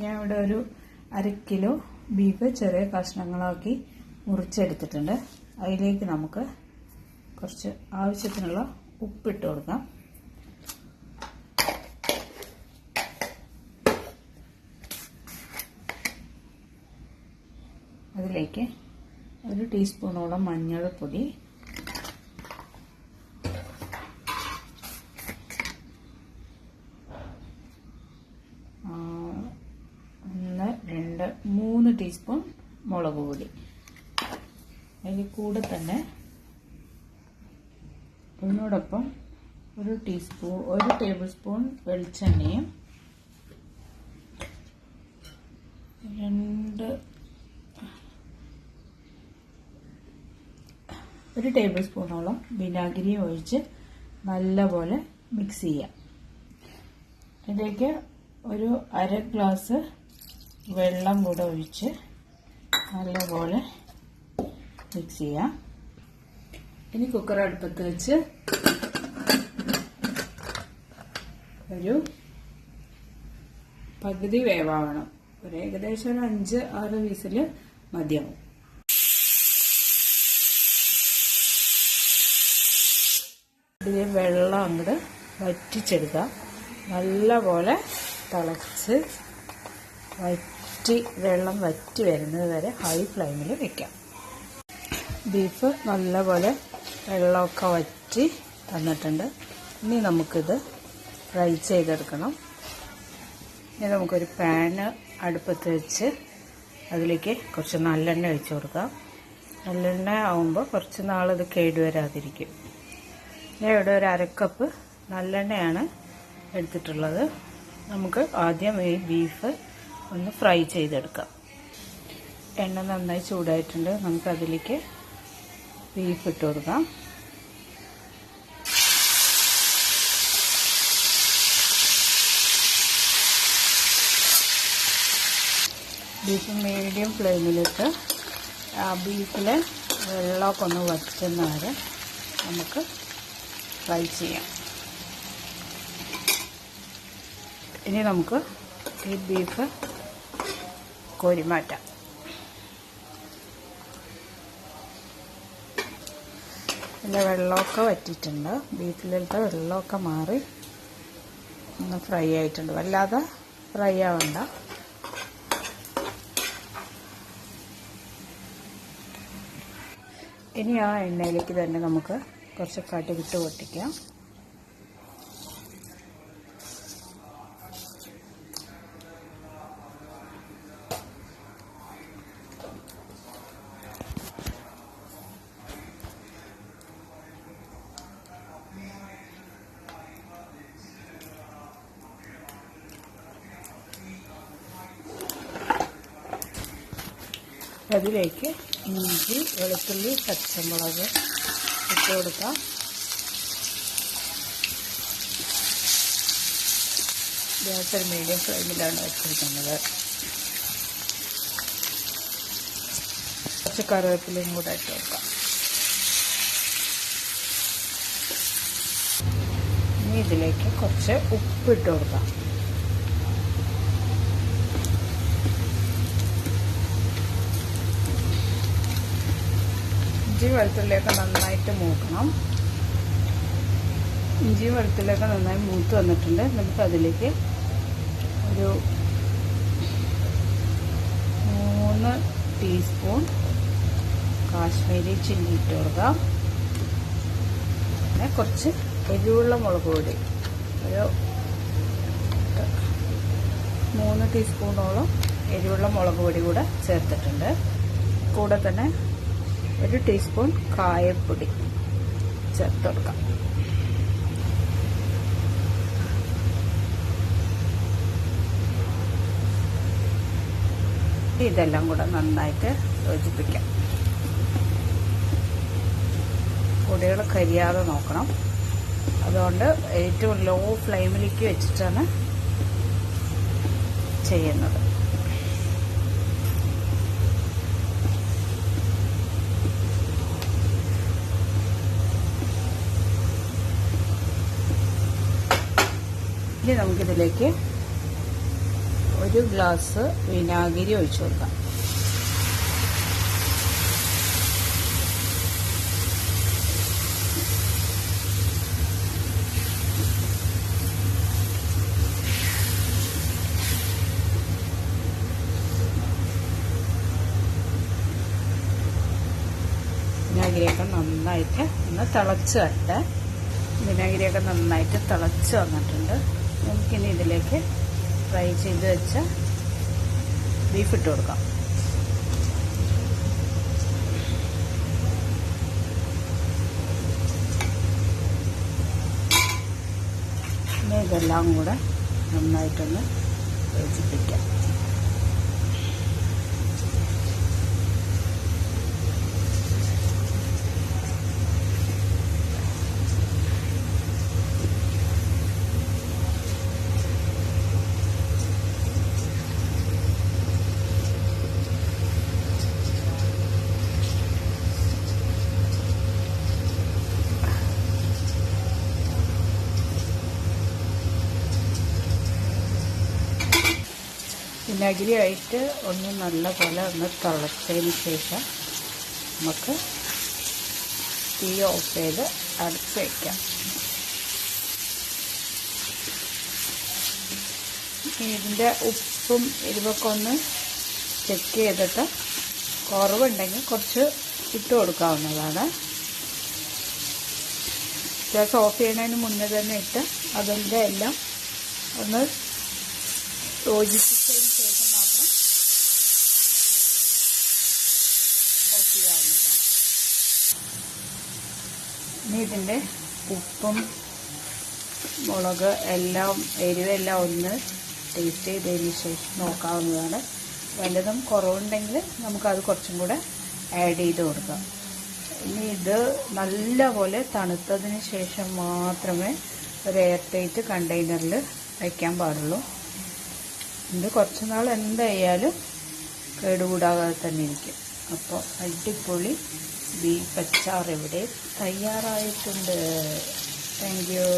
ഞാൻ ഇവിടെ ഒരു 1/2 കിലോ ബീഫ് ചെറിയ കഷ്ണങ്ങളാക്കി മുറിച്ചെടുത്തിട്ടുണ്ട്. അതിലേക്ക് നമുക്ക് കുറച്ച് ആവശ്യത്തിനുള്ള ഉപ്പിട്ട് കൊടുക്കാം. അതിലേക്ക് 1 ടീസ്പൂണോളം മഞ്ഞൾപ്പൊടി, 3 ടീസ്പൂൺ മുളക് പൊടി, അതിൽ കൂടെ തന്നെ ഇതിനോടൊപ്പം 1 ടേബിൾ സ്പൂൺ വെളിച്ചെണ്ണയും 1 ടേബിൾ സ്പൂണോളം വിനാഗിരിയും ഒഴിച്ച് നല്ലപോലെ മിക്സ് ചെയ്യാം. ഇതിലേക്ക് 1/2 ഗ്ലാസ് വെള്ളം കൂടെ ഒഴിച്ച് നല്ലപോലെ മിക്സ് ചെയ്യാം. ഇനി കുക്കർ അടുപ്പത്ത് വെച്ച് ഒരു പകുതി വേവാവണം. ഏകദേശം 5-6 വിസിൽ മതിയാവും. ഇതിലെ വെള്ളം അങ്ങോട്ട് വറ്റിച്ചെടുക്കുക. നല്ലപോലെ തിളച്ച് വെള്ളം വറ്റി വരുന്നത് വരെ ഹൈ ഫ്ലെയിമിൽ വെക്കാം. ബീഫ് നല്ലപോലെ വെള്ളമൊക്കെ വറ്റി തന്നിട്ടുണ്ട്. ഇനി നമുക്കിത് ഫ്രൈ ചെയ്തെടുക്കണം. ഇനി നമുക്കൊരു പാന് അടുപ്പത്ത് വെച്ച് അതിലേക്ക് കുറച്ച് നല്ലെണ്ണ ഒഴിച്ച് കൊടുക്കാം. നല്ലെണ്ണ ആവുമ്പോൾ കുറച്ച് നാളിത് കേടുവരാതിരിക്കും. ഞാൻ ഇവിടെ ഒരു 1/2 കപ്പ് നല്ലെണ്ണയാണ് എടുത്തിട്ടുള്ളത്. നമുക്ക് ആദ്യം ഈ ബീഫ് ഒന്ന് ഫ്രൈ ചെയ്തെടുക്കാം. എണ്ണ നന്നായി ചൂടായിട്ടുണ്ട്. നമുക്കതിലേക്ക് ബീഫ് ഇട്ട് കൊടുക്കാം. ബീഫ് മീഡിയം ഫ്ലെയിമിലിട്ട് ആ ബീഫിലെ വെള്ളമൊക്കെ ഒന്ന് വറ്റുന്ന വരെ നമുക്ക് ഫ്രൈ ചെയ്യാം. ഇനി നമുക്ക് ഈ ബീഫ് കോരി മാറ്റാം. ഇതിൻ്റെ വെള്ളമൊക്കെ വറ്റിയിട്ടുണ്ട്. ബീഫിലത്തെ വെള്ളമൊക്കെ മാറി ഒന്ന് ഫ്രൈ ആയിട്ടുണ്ട്. വല്ലാതെ ഫ്രൈ ആവണ്ട. ഇനി ആ എണ്ണയിലേക്ക് തന്നെ നമുക്ക് കുറച്ച് കടുകിട്ട് പൊട്ടിക്കാം. അതിലേക്ക് ഇഞ്ചി, വെളുത്തുള്ളി, പച്ചമുളക് ഇട്ട് കൊടുക്കാം. ഗ്യാസ് ഒരു മീഡിയം ഫ്ലെയിമിലാണ് വെച്ചിരിക്കുന്നത്. കുറച്ച് കറിവേപ്പിലയും കൂടെ ഇട്ട് കൊടുക്കാം. ഇനി ഇതിലേക്ക് കുറച്ച് ഉപ്പിട്ട് കൊടുക്കാം. ഇഞ്ചി വെളുത്തുള്ളിയൊക്കെ നന്നായിട്ട് മൂക്കണം. ഇഞ്ചി വെളുത്തുള്ളിയൊക്കെ നന്നായി മൂത്ത് വന്നിട്ടുണ്ട്. നമുക്ക് അതിലേക്ക് ഒരു 3 ടീസ്പൂൺ കാശ്മീരി ചില്ലി ഇട്ട് കൊടുക്കാം. പിന്നെ കുറച്ച് എരിവുള്ള മുളക് പൊടി ഒരു 3 ടീസ്പൂണോളം എരിവുള്ള മുളക് പൊടി കൂടെ ചേർത്തിട്ടുണ്ട്. കൂടെ തന്നെ 1 ടീസ്പൂൺ കായപ്പൊടി ചേർത്ത് കൊടുക്കാം. ഇതെല്ലാം കൂടെ നന്നായിട്ട് യോജിപ്പിക്കാം. പൊടികൾ കരിയാതെ നോക്കണം. അതുകൊണ്ട് ഏറ്റവും ലോ ഫ്ലെയിമിലേക്ക് വെച്ചിട്ടാണ് ചെയ്യുന്നത്. ഇനി നമുക്കിതിലേക്ക് 1 ഗ്ലാസ് വിനാഗിരി ഒഴിച്ചു കൊടുക്കാം. വിനാഗിരിയൊക്കെ നന്നായിട്ട് ഒന്ന് തിളച്ച് വരട്ടെ. വിനാഗിരിയൊക്കെ നന്നായിട്ട് തിളച്ച് വന്നിട്ടുണ്ട്. നമുക്കിനി ഇതിലേക്ക് ഫ്രൈ ചെയ്ത് വെച്ച ബീഫ് ഇട്ട് കൊടുക്കാം. ഇനി ഇതെല്ലാം കൂടെ നന്നായിട്ടൊന്ന് യോജിപ്പിക്കാം. വിനാഗിരിയായിട്ട് ഒന്ന് നല്ലപോലെ ഒന്ന് തിളച്ചതിന് ശേഷം നമുക്ക് തീ ഓഫ് ചെയ്ത് അടച്ച് വയ്ക്കാം. ഇതിൻ്റെ ഉപ്പും എരിവൊക്കെ ഒന്ന് ചെക്ക് ചെയ്തിട്ട് കുറവുണ്ടെങ്കിൽ കുറച്ച് ഇട്ട് കൊടുക്കാവുന്നതാണ്. ഗ്യാസ് ഓഫ് ചെയ്യുന്നതിന് മുന്നേ തന്നെ ഇട്ട് അതിൻ്റെ എല്ലാം ഒന്ന് യോജിപ്പിച്ചതിന് ശേഷം മാത്രം ഓഫ് ചെയ്യാവുന്നതാണ്. ഇനി ഇതിൻ്റെ ഉപ്പും മുളക് എല്ലാം എരിവെല്ലാം ഒന്ന് ടേസ്റ്റ് ചെയ്തതിന് ശേഷം നോക്കാവുന്നതാണ്. വല്ലതും കുറവുണ്ടെങ്കിൽ നമുക്കത് കുറച്ചും കൂടെ ആഡ് ചെയ്ത് കൊടുക്കാം. ഇനി ഇത് നല്ലപോലെ തണുത്തതിന് ശേഷം മാത്രമേ ഒരു എയർ ടൈറ്റ് കണ്ടെയ്നറിൽ വയ്ക്കാൻ പാടുള്ളൂ. ഇത് കുറച്ച് നാൾ എന്തായാലും കേടുകൂടാതെ തന്നെ ഇരിക്കും. അപ്പോൾ അടിപൊളി ബീഫ് അച്ചാർ ഇവിടെ തയ്യാറായിട്ടുണ്ട്. Thank you.